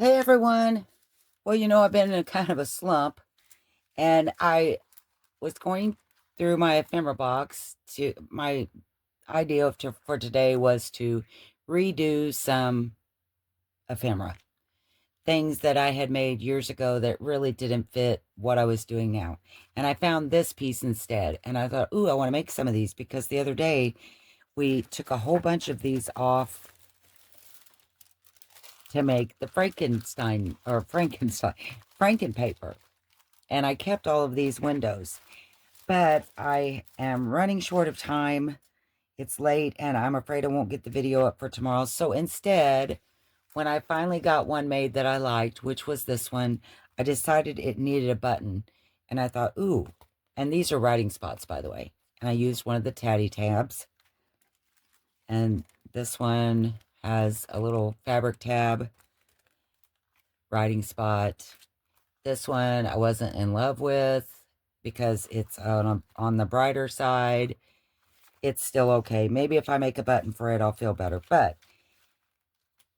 Hey everyone. Well, I've been in a kind of a slump, and I was going through my ephemera box. To my idea for today was to redo some ephemera, things that I had made years ago that really didn't fit what I was doing now. And I found this piece instead, and I thought, ooh, I want to make some of these because the other day we took a whole bunch of these off to make the Frankenpaper. And I kept all of these windows, but I am running short of time. It's late and I'm afraid I won't get the video up for tomorrow. So instead, when I finally got one made that I liked, which was this one, I decided it needed a button. And I thought, ooh, and these are writing spots, by the way. And I used one of the tatty tabs. And this one has a little fabric tab, writing spot. This one I wasn't in love with because it's on the brighter side. It's still okay. Maybe if I make a button for it, I'll feel better. But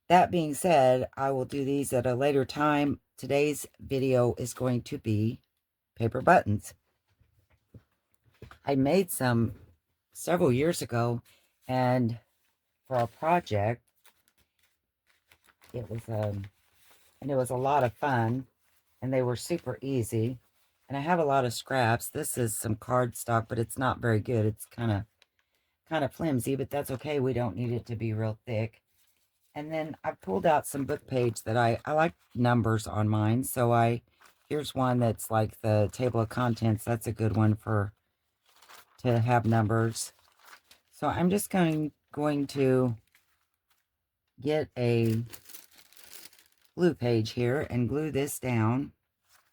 that being said, I will do these at a later time. Today's video is going to be paper buttons. I made some several years ago, and for a project, it was a lot of fun, and they were super easy. And I have a lot of scraps. This is some cardstock, but it's not very good. It's kind of flimsy, but that's okay. We don't need it to be real thick. And then I pulled out some book page that I like numbers on mine. So here's one that's like the table of contents. That's a good one to have numbers. So I'm just going to get a glue page here and glue this down.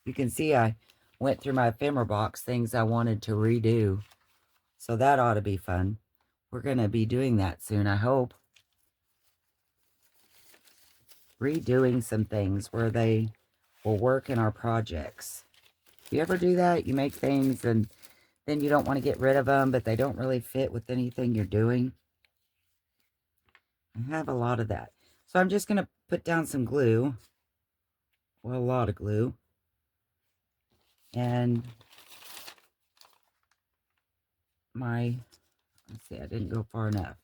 You can see I went through my ephemera box, things I wanted to redo. So that ought to be fun. We're going to be doing that soon, I hope. Redoing some things where they will work in our projects. You ever do that? You make things and then you don't want to get rid of them, but they don't really fit with anything you're doing. I have a lot of that. So I'm just going to put down some glue. Well, a lot of glue. And let's see, I didn't go far enough.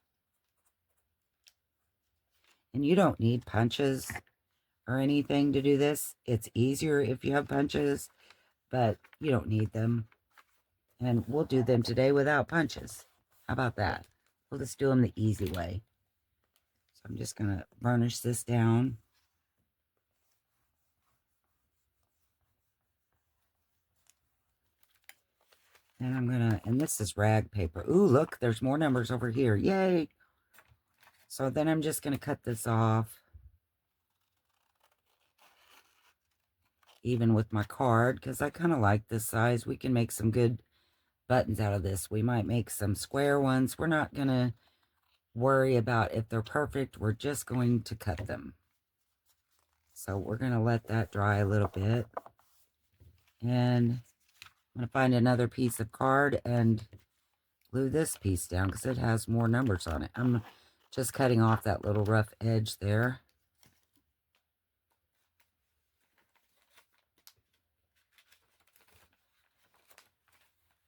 And you don't need punches or anything to do this. It's easier if you have punches, but you don't need them. And we'll do them today without punches. How about that? We'll just do them the easy way. So I'm just going to burnish this down. And I'm going to, and this is rag paper. Ooh, look, there's more numbers over here. Yay. So then I'm just going to cut this off. Even with my card, because I kind of like this size. We can make some good buttons out of this. We might make some square ones. We're not going to worry about if they're perfect. We're just going to cut them. So we're going to let that dry a little bit. And I'm going to find another piece of card and glue this piece down because it has more numbers on it. I'm just cutting off that little rough edge there.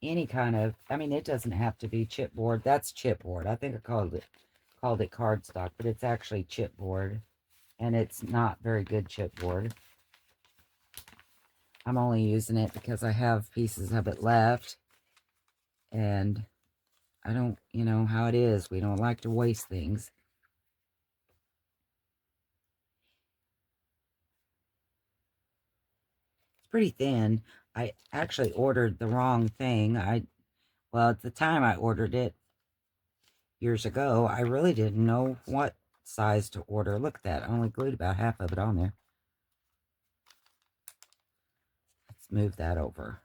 Any kind of, I mean, it doesn't have to be chipboard. That's chipboard. I think I called it cardstock, but it's actually chipboard, and it's not very good chipboard. I'm only using it because I have pieces of it left, and I don't, you know how it is. We don't like to waste things. It's pretty thin. I actually ordered the wrong thing. Well, at the time I ordered it years ago, I really didn't know what size to order. Look at that. I only glued about half of it on there. Let's move that over.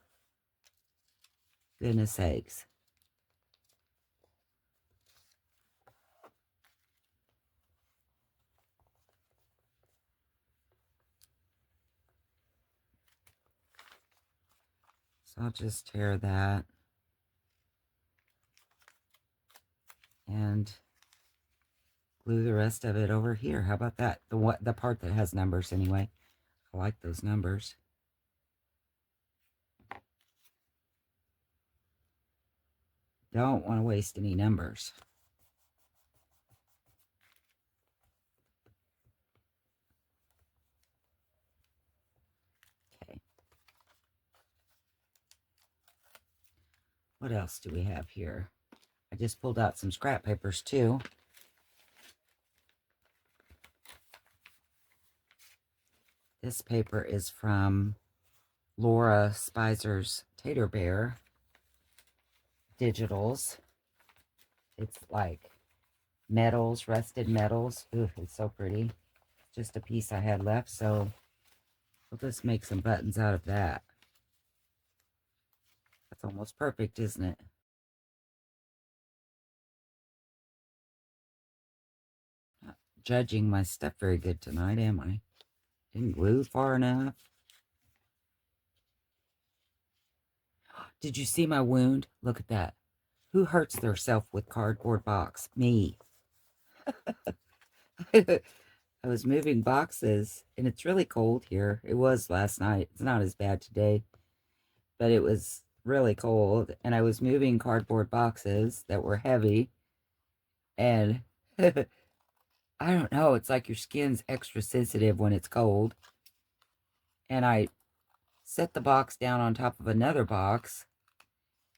Goodness sakes. So I'll just tear that. And glue the rest of it over here. How about that? The part that has numbers anyway. I like those numbers. Don't want to waste any numbers. Okay. What else do we have here? I just pulled out some scrap papers too. This paper is from Laura Spizer's Tater Bear digitals. It's like metals, rusted metals. Ooh, it's so pretty. Just a piece I had left, so we'll just make some buttons out of that. That's almost perfect, isn't it? Not judging my stuff very good tonight, am I? Didn't glue far enough. Did you see my wound? Look at that. Who hurts theirself with cardboard box? Me. I was moving boxes, and it's really cold here. It was last night. It's not as bad today, but it was really cold, and I was moving cardboard boxes that were heavy, and I don't know, it's like your skin's extra sensitive when it's cold, and I set the box down on top of another box,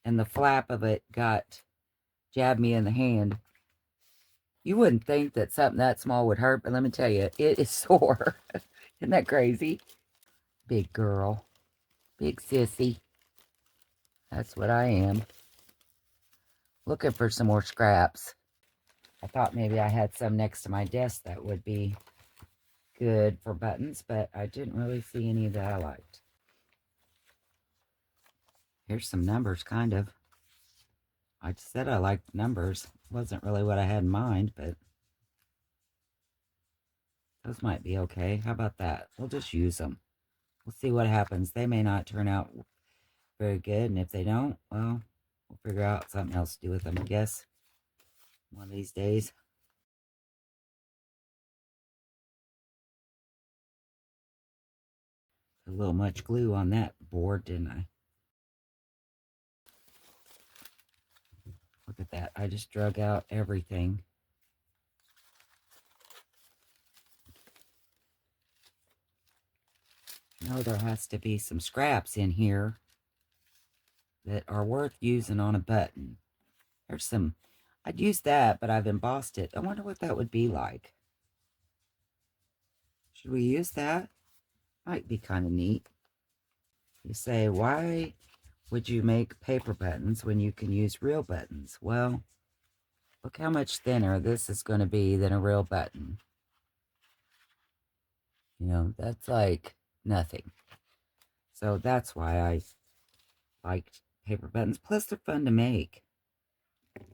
and the flap of it jabbed me in the hand. You wouldn't think that something that small would hurt, but let me tell you, it is sore. Isn't that crazy? Big girl. Big sissy. That's what I am. Looking for some more scraps. I thought maybe I had some next to my desk that would be good for buttons, but I didn't really see any that I liked. Here's some numbers, kind of. I just said I liked numbers. Wasn't really what I had in mind, but those might be okay. How about that? We'll just use them. We'll see what happens. They may not turn out very good, and if they don't, well, we'll figure out something else to do with them, I guess, one of these days. A little much glue on that board, didn't I? Look at that. I just drug out everything. No, there has to be some scraps in here that are worth using on a button. There's some, I'd use that, but I've embossed it. I wonder what that would be like. Should we use that? Might be kind of neat. You say, why would you make paper buttons when you can use real buttons? Well, look how much thinner this is going to be than a real button. You know, that's like nothing. So that's why I liked paper buttons. Plus, they're fun to make.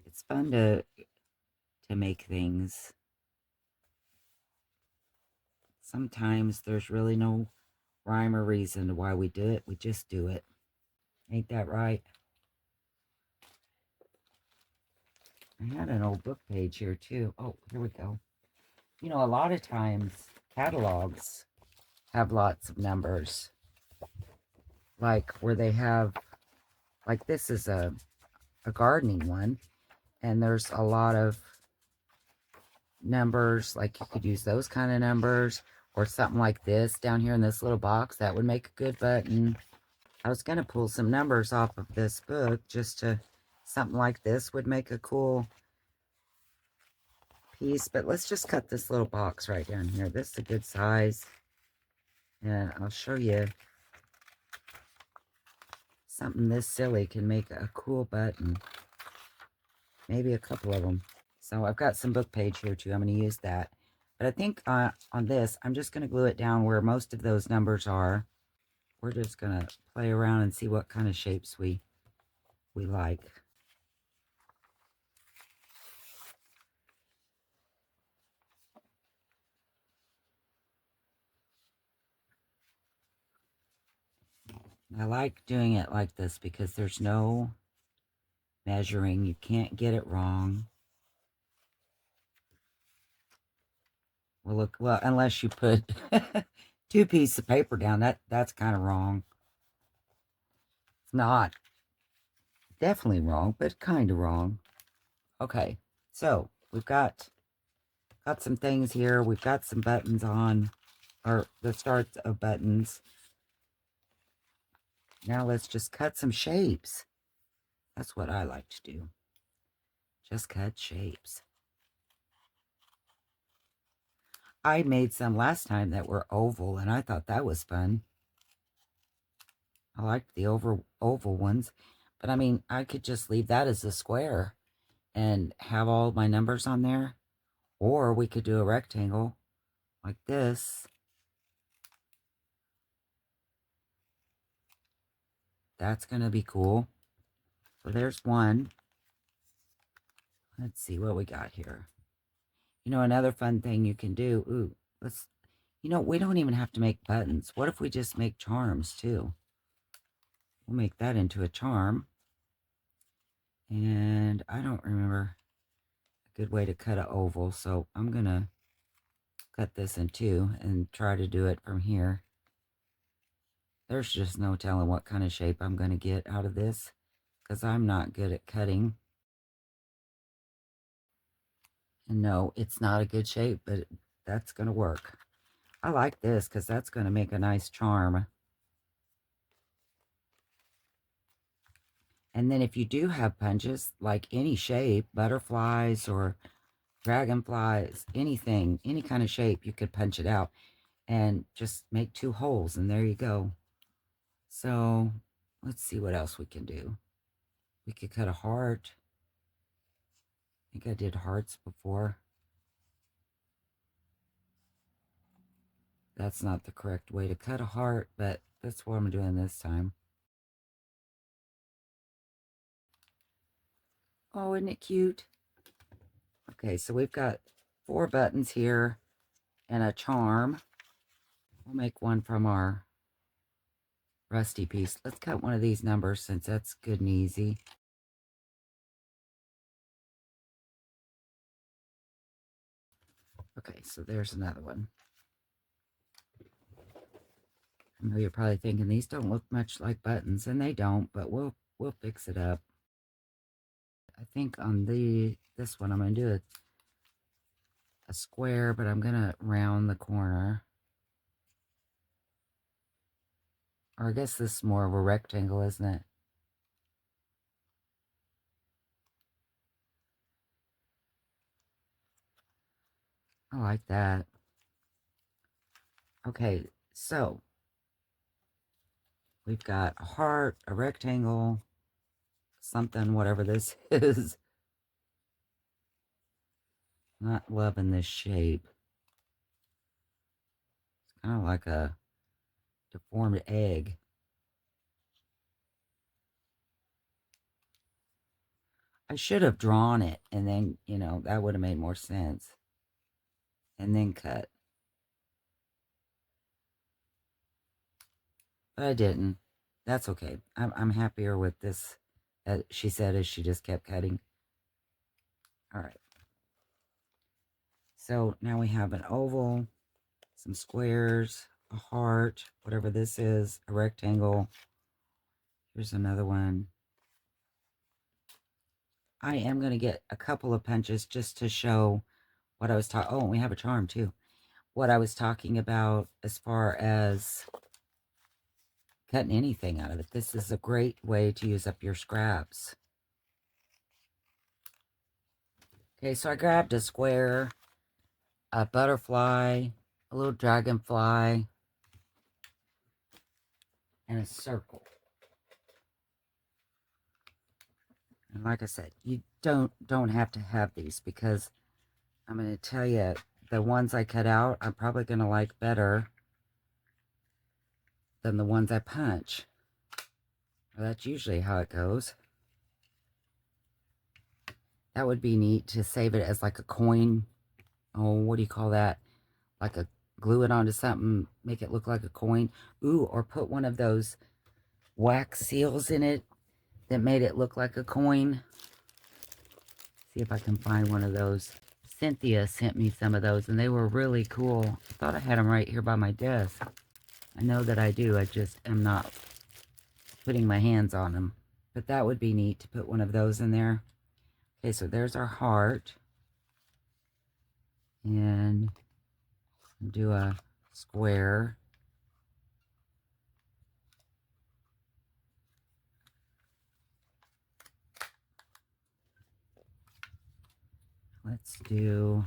It's fun to make things. Sometimes there's really no rhyme or reason to why we do it. We just do it. Ain't that right? I had an old book page here too. Oh, here we go. You know, a lot of times catalogs have lots of numbers. Like where they have, like this is a gardening one, and there's a lot of numbers. Like you could use those kind of numbers, or something like this down here in this little box. That would make a good button. I was going to pull some numbers off of this book just to, something like this would make a cool piece, but let's just cut this little box right down here. This is a good size, and I'll show you something this silly can make a cool button. Maybe a couple of them. So I've got some book page here too. I'm going to use that, but I think on this, I'm just going to glue it down where most of those numbers are. We're just going to play around and see what kind of shapes we like. I like doing it like this because there's no measuring. You can't get it wrong. Well, look, well, unless you put 2 pieces of paper down, that's kind of wrong. It's not definitely wrong, but kind of wrong. Okay, so we've got some things here. We've got some buttons on, or the starts of buttons. Now let's just cut some shapes. That's what I like to do. Just cut shapes. I made some last time that were oval, and I thought that was fun. I liked the oval ones. But I mean, I could just leave that as a square and have all my numbers on there. Or we could do a rectangle like this. That's going to be cool. So there's one. Let's see what we got here. You know, another fun thing you can do. Ooh, let's, you know, we don't even have to make buttons. What if we just make charms too? We'll make that into a charm. And I don't remember a good way to cut an oval. So I'm going to cut this in two and try to do it from here. There's just no telling what kind of shape I'm going to get out of this because I'm not good at cutting. And no, it's not a good shape, but that's going to work. I like this because that's going to make a nice charm. And then if you do have punches, like any shape, butterflies or dragonflies, anything, any kind of shape, you could punch it out and just make 2 holes, and there you go. So let's see what else we can do. We could cut a heart. I think I did hearts before. That's not the correct way to cut a heart, but that's what I'm doing this time. Oh, isn't it cute? Okay, so we've got 4 buttons here and a charm. We'll make one from our rusty piece. Let's cut one of these numbers since that's good and easy. Okay, so there's another one. I know you're probably thinking these don't look much like buttons, and they don't, but we'll fix it up. I think on this one I'm going to do a square, but I'm going to round the corner. Or I guess this is more of a rectangle, isn't it? I like that. Okay, so we've got a heart, a rectangle, something, whatever this is. Not loving this shape. It's kind of like a deformed egg. I should have drawn it, and then, you know, that would have made more sense. And then cut. But I didn't. That's okay. I'm happier with this, she said as she just kept cutting. All right. So now we have an oval, some squares, a heart, whatever this is, a rectangle. Here's another one. I am going to get a couple of punches just to show what I was talking. Oh, we have a charm too. What I was talking about as far as cutting anything out of it. This is a great way to use up your scraps. Okay, so I grabbed a square, a butterfly, a little dragonfly, and a circle. And like I said, you don't have to have these because I'm going to tell you, the ones I cut out, I'm probably going to like better than the ones I punch. Well, that's usually how it goes. That would be neat to save it as like a coin. Oh, what do you call that? Like a glue it onto something, make it look like a coin. Ooh, or put one of those wax seals in it that made it look like a coin. See if I can find one of those Cynthia sent me some of those, and they were really cool. I thought I had them right here by my desk. I know that I do. I just am not putting my hands on them. But that would be neat to put one of those in there. Okay, so there's our heart. And do a square. Let's do,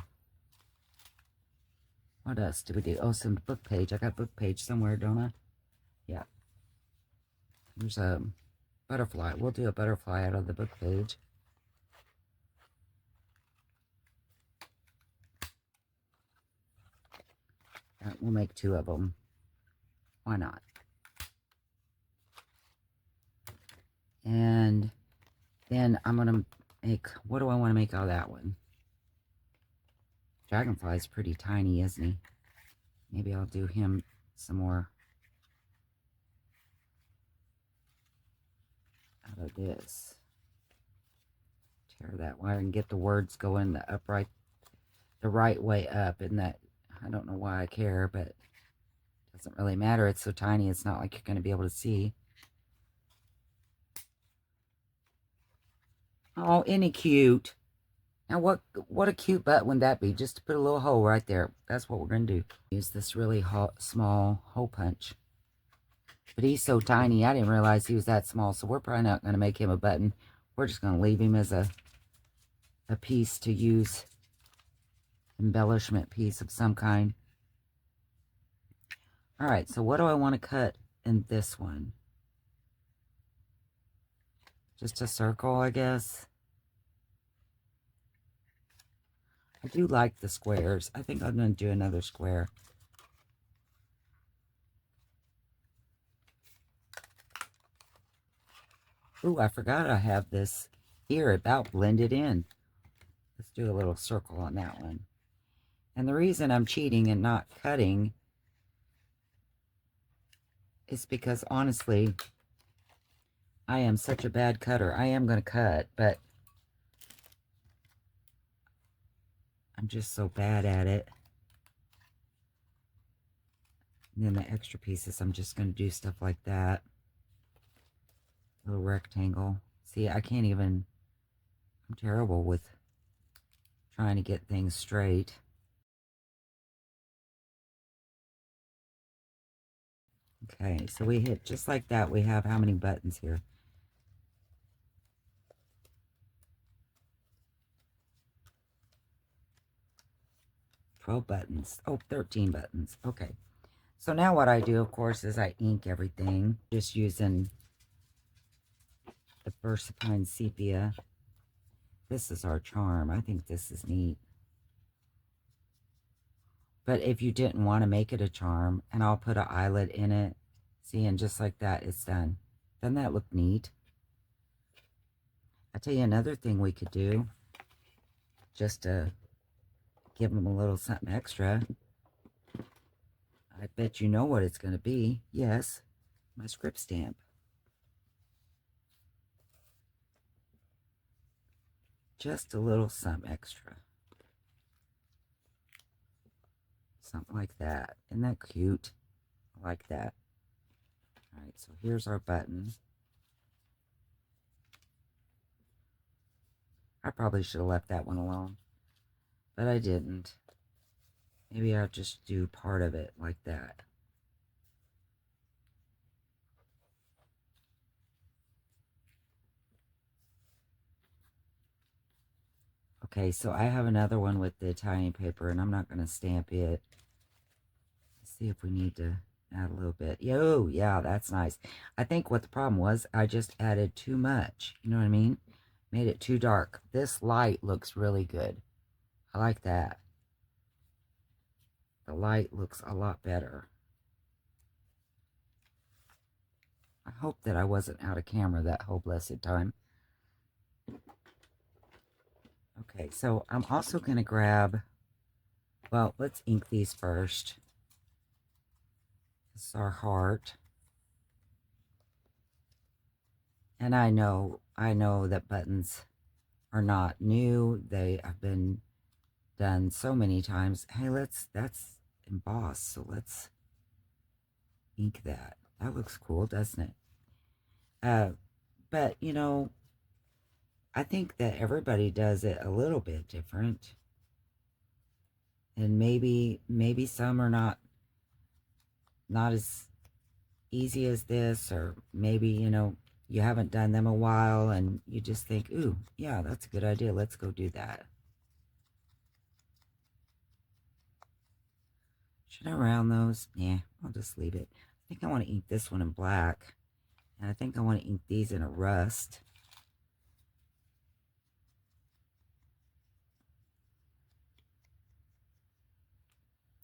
what else do we do? Oh, some book page. I got book page somewhere, don't I? Yeah. There's a butterfly. We'll do a butterfly out of the book page. We'll make 2 of them. Why not? And then I'm going to make, what do I want to make out of that one? Dragonfly's pretty tiny, isn't he? Maybe I'll do him some more out of this. Tear that wire and get the words going the right way up. And that, I don't know why I care, but it doesn't really matter. It's so tiny, it's not like you're going to be able to see. Oh, isn't he cute? Now, what a cute butt would that be? Just to put a little hole right there. That's what we're going to do. Use this really small hole punch. But he's so tiny, I didn't realize he was that small, so we're probably not going to make him a button. We're just going to leave him as a piece to use, embellishment piece of some kind. All right, so what do I want to cut in this one? Just a circle, I guess. I do like the squares. I think I'm going to do another square. Ooh, I forgot I have this here about blended in. Let's do a little circle on that one. And the reason I'm cheating and not cutting is because, honestly, I am such a bad cutter. I am going to cut, but I'm just so bad at it. And then the extra pieces, I'm just going to do stuff like that. A little rectangle. See, I can't even, I'm terrible with trying to get things straight. Okay, so we hit just like that. We have how many buttons here? $12 buttons. Oh, 13 buttons. Okay. So now what I do, of course, is I ink everything. Just using the Versapine Sepia. This is our charm. I think this is neat. But if you didn't want to make it a charm, and I'll put an eyelet in it. See, and just like that, it's done. Doesn't that look neat? I'll tell you another thing we could do, just to give them a little something extra. I bet you know what it's going to be. Yes, my script stamp. Just a little something extra. Something like that. Isn't that cute? I like that. All right, so here's our button. I probably should have left that one alone, but I didn't. Maybe I'll just do part of it like that. Okay, so I have another one with the Italian paper, and I'm not going to stamp it. Let's see if we need to add a little bit. Yo, yeah, that's nice. I think what the problem was, I just added too much. You know what I mean? Made it too dark. This light looks really good. I like that. The light looks a lot better. I hope that I wasn't out of camera that whole blessed time. Okay, so I'm also going to grab, well, let's ink these first. This is our heart. And I know that buttons are not new. They have been done so many times. Hey, that's embossed, so let's ink that. That looks cool, doesn't it? But, you know, I think that everybody does it a little bit different. And maybe some are not as easy as this, or maybe, you know, you haven't done them a while and you just think, ooh, yeah, that's a good idea. Let's go do that. Should I round those? Yeah, I'll just leave it. I think I want to ink this one in black. And I think I want to ink these in a rust.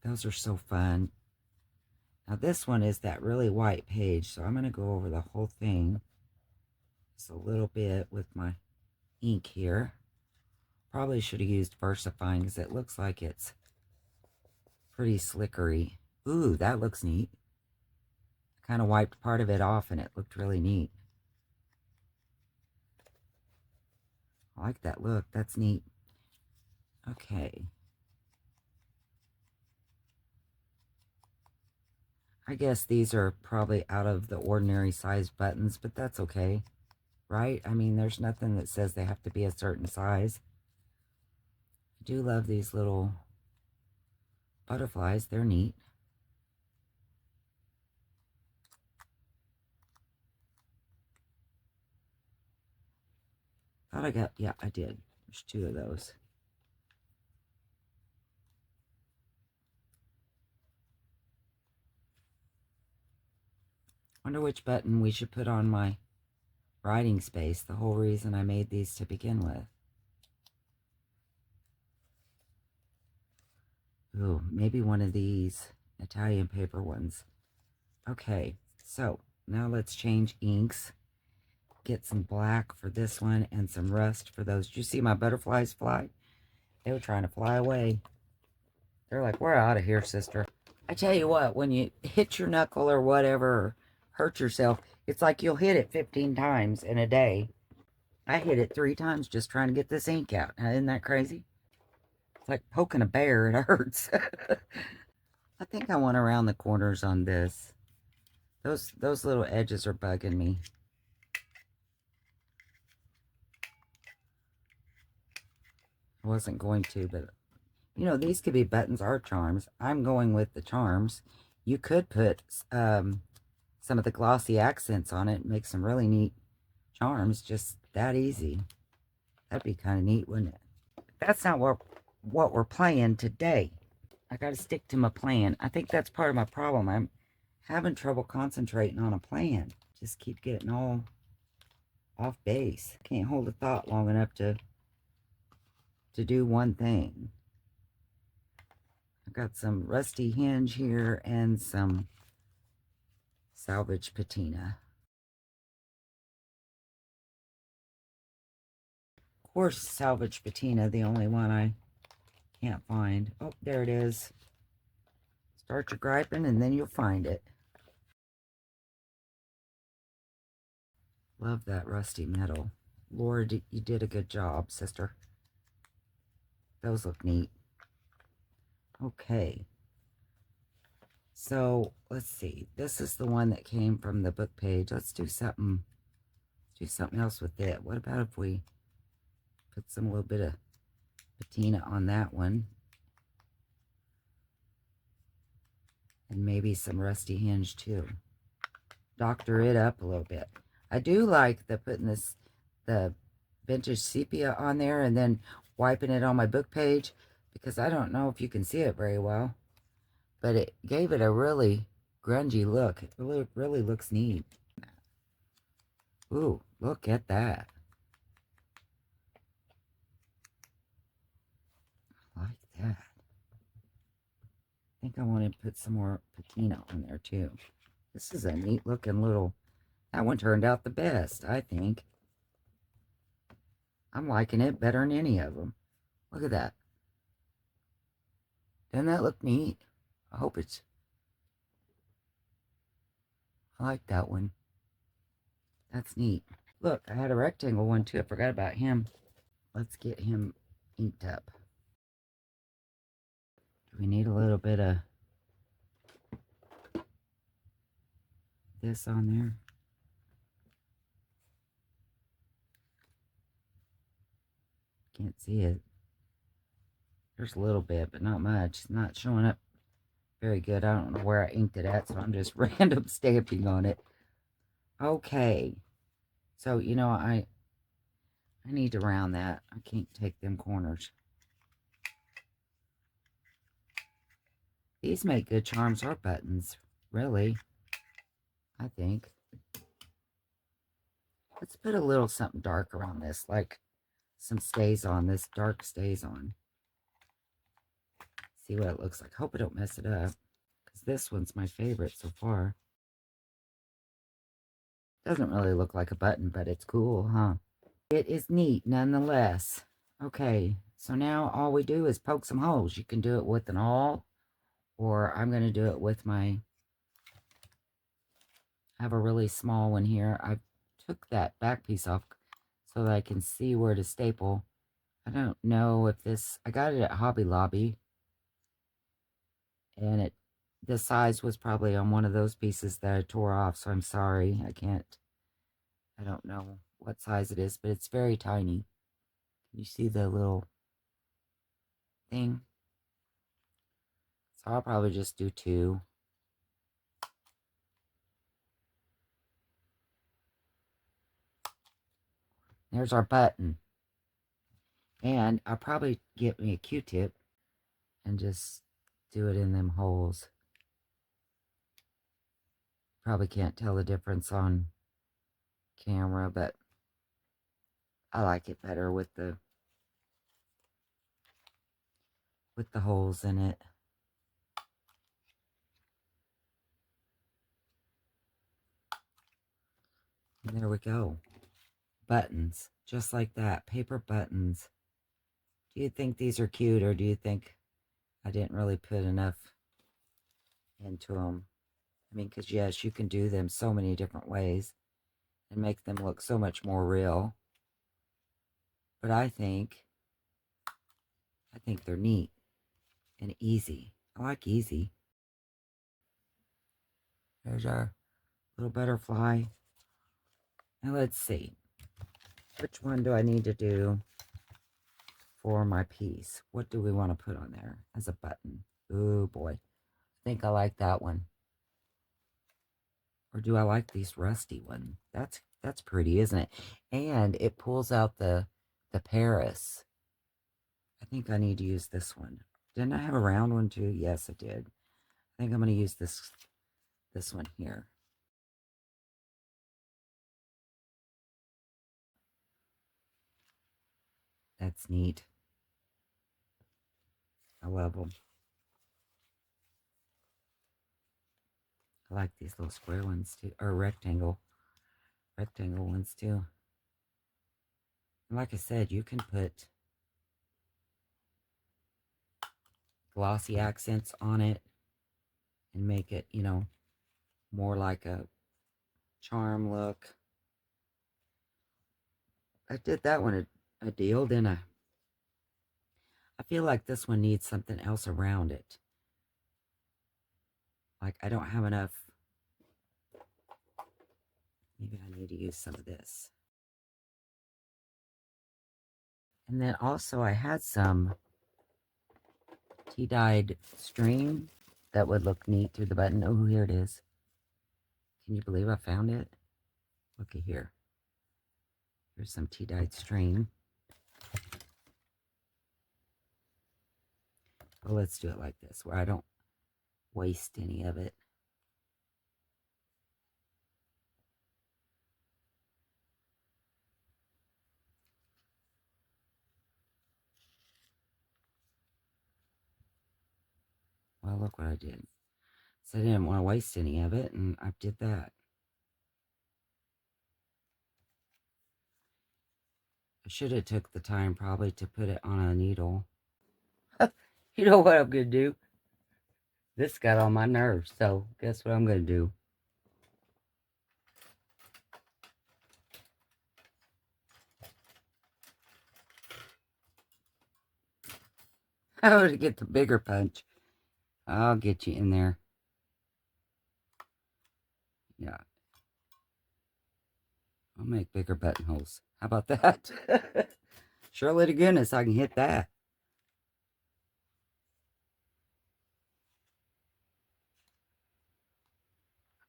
Those are so fun. Now this one is that really white page, so I'm going to go over the whole thing just a little bit with my ink here. Probably should have used VersaFine because it looks like it's pretty slickery. Ooh, that looks neat. I kind of wiped part of it off and it looked really neat. I like that look. That's neat. Okay. I guess these are probably out of the ordinary size buttons, but that's okay, right? I mean, there's nothing that says they have to be a certain size. I do love these little butterflies. They're neat. Thought I got, yeah, I did. There's 2 of those. Wonder which button we should put on my writing space. The whole reason I made these to begin with. Ooh, maybe one of these Italian paper ones. Okay, so now let's change inks. Get some black for this one and some rust for those. Did you see my butterflies fly? They were trying to fly away. They're like, we're out of here, sister. I tell you what, when you hit your knuckle or whatever, or hurt yourself, it's like you'll hit it 15 times in a day. I hit it 3 times just trying to get this ink out. Now, isn't that crazy? It's like poking a bear. It hurts. I think I want to round the corners on this. Those little edges are bugging me. I wasn't going to, but you know, these could be buttons or charms. I'm going with the charms. You could put some of the glossy accents on it and make some really neat charms. Just that easy. That'd be kind of neat, wouldn't it? That's not what we're playing today. I got to stick to my plan. I think that's part of my problem. I'm having trouble concentrating on a plan. Just keep getting all off base. Can't hold a thought long enough to do one thing. I've got some rusty hinge here and some salvage patina. Of course, salvage patina, the only one I can't find. Oh, there it is. Start your griping and then you'll find it. Love that rusty metal. Lord, you did a good job, sister. Those look neat. Okay. So, let's see. This is the one that came from the book page. Let's do something else with it. What about if we put a little bit of patina on that one? And maybe some rusty hinge too. Doctor it up a little bit. I do like putting the vintage sepia on there and then wiping it on my book page, because I don't know if you can see it very well, but it gave it a really grungy look. It really looks neat. Ooh, look at that. I like that. I think I want to put some more patina on there too. This is a neat looking little, that one turned out the best, I think. I'm liking it better than any of them. Look at that. Doesn't that look neat? I hope it's, I like that one. That's neat. Look, I had a rectangle one too. I forgot about him. Let's get him inked up. we need a little bit of this on there. Can't see it. There's a little bit, but not much. It's not showing up very good. I don't know where I inked it at, so I'm just random stamping on it. Okay. So, you know, I need to round that. I can't take them corners. These make good charms or buttons, really, I think. Let's put a little something dark around this, like some stays on, this dark stays on. See what it looks like. Hope I don't mess it up, because this one's my favorite so far. Doesn't really look like a button, but it's cool, huh? It is neat nonetheless. Okay, so now all we do is poke some holes. You can do it with an awl, or I'm going to do it with my... I have a really small one here. I took that back piece off so that I can see where to staple. I don't know if this... I got it at Hobby Lobby. And the size was probably on one of those pieces that I tore off. So I'm sorry. I don't know what size it is. But it's very tiny. You see the little thing? So I'll probably just do 2. There's our button. And I'll probably get me a Q-tip and just do it in them holes. Probably can't tell the difference on camera, but I like it better with the holes in it. And there we go. Buttons, just like that, paper buttons. Do you think these are cute, or do you think I didn't really put enough into them? I mean, because yes, you can do them so many different ways and make them look so much more real. But I think they're neat and easy. I like easy. There's our little butterfly. Now let's see. Which one do I need to do for my piece? What do we want to put on there as a button? Oh boy. I think I like that one. Or do I like these rusty one? That's pretty, isn't it? And it pulls out the Paris. I think I need to use this one. Didn't I have a round one too? Yes, I did. I think I'm going to use this one here. That's neat. I love them. I like these little square ones too, or rectangle ones too. And like I said, you can put glossy accents on it and make it, you know, more like a charm look. I did that one a deal, didn't I? I feel like this one needs something else around it. Like I don't have enough. Maybe I need to use some of this. And then also I had some tea-dyed string that would look neat through the button. Oh, here it is. Can you believe I found it? Looky here. Here's some tea-dyed string. Well, let's do it like this, where I don't waste any of it. Well, look what I did. So I didn't want to waste any of it, and I did that. I should have took the time probably to put it on a needle. You know what I'm going to do? This got on my nerves, so guess what I'm going to do? I'm going to get the bigger punch I'll get you in there. Yeah. I'll make bigger buttonholes. How about that? Surely to goodness I can hit that.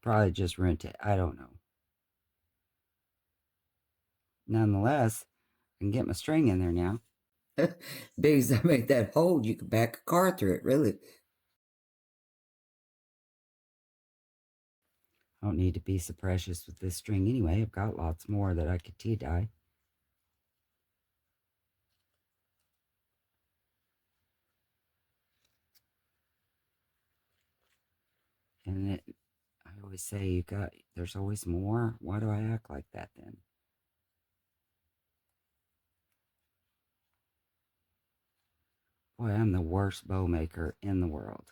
Probably just rent it. I don't know. Nonetheless, I can get my string in there now. Big as I made that hole, you could back a car through it, really. I don't need to be so precious with this string anyway. I've got lots more that I could tea dye. And I always say there's always more. Why do I act like that then? Boy, I'm the worst bow maker in the world.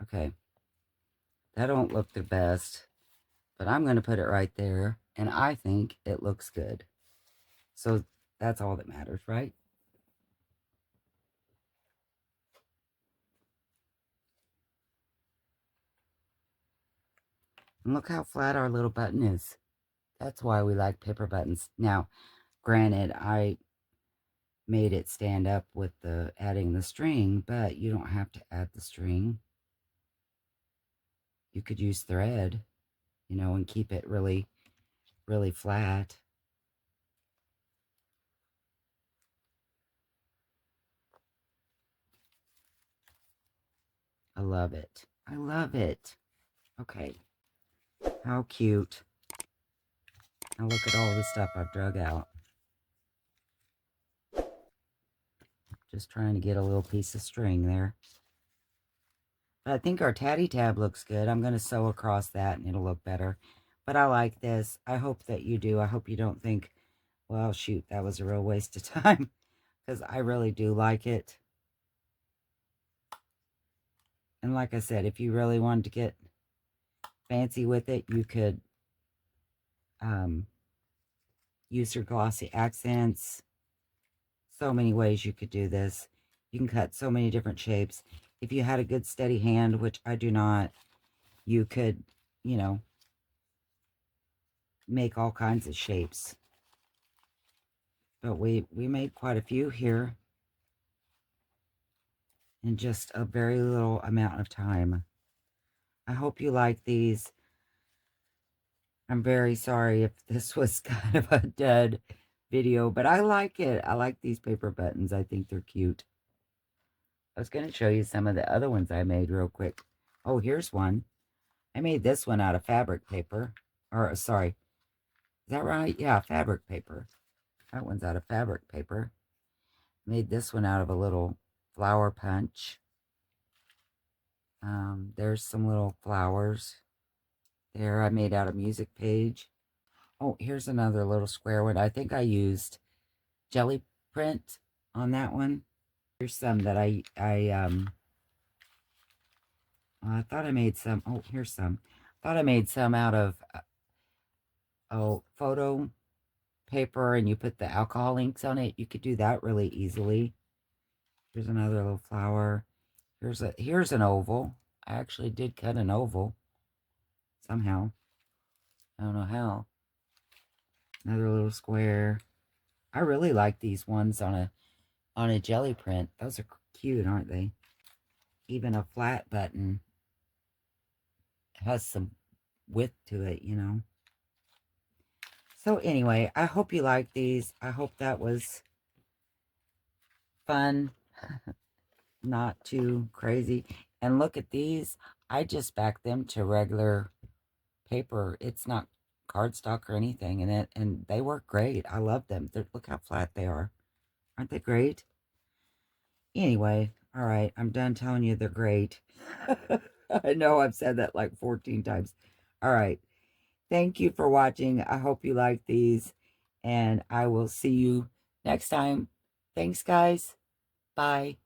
Okay. That don't look the best, but I'm going to put it right there, and I think it looks good. So that's all that matters, right? And look how flat our little button is. That's why we like paper buttons. Now, granted, I made it stand up with the adding the string, but you don't have to add the string. You could use thread, and keep it really, really flat. I love it. I love it. Okay. How cute. Now look at all the stuff I've drug out. Just trying to get a little piece of string there. But I think our tatty tab looks good. I'm going to sew across that and it'll look better. But I like this. I hope that you do. I hope you don't think, well, shoot, that was a real waste of time. Because I really do like it. And like I said, if you really wanted to get fancy with it, you could use your glossy accents. So many ways you could do this. You can cut so many different shapes. If you had a good steady hand, which I do not, you could, make all kinds of shapes. But we made quite a few here in just a very little amount of time. I hope you like these. I'm very sorry if this was kind of a dead video, but I like it. I like these paper buttons. I think they're cute. I was going to show you some of the other ones I made real quick. Oh, here's one. I made this one out of fabric paper. Or, sorry. Is that right? Yeah, fabric paper. That one's out of fabric paper. Made this one out of a little flower punch. There's some little flowers. There, I made out a music page. Oh, here's another little square one. I think I used jelly print on that one. Here's some that I thought I made some. Oh, here's some. I thought I made some out of photo paper, and you put the alcohol inks on it. You could do that really easily. Here's another little flower. Here's an oval. I actually did cut an oval somehow. I don't know how. Another little square. I really like these ones on a jelly print. Those are cute, aren't they? Even a flat button has some width to it, So anyway, I hope you like these. I hope that was fun. Not too crazy. And look at these. I just backed them to regular paper. It's not cardstock or anything in it, and they work great. I love them. Look how flat they are. Aren't they great? Anyway, all right, I'm done telling you they're great. I know I've said that like 14 times. All right. Thank you for watching. I hope you like these, and I will see you next time. Thanks, guys. Bye.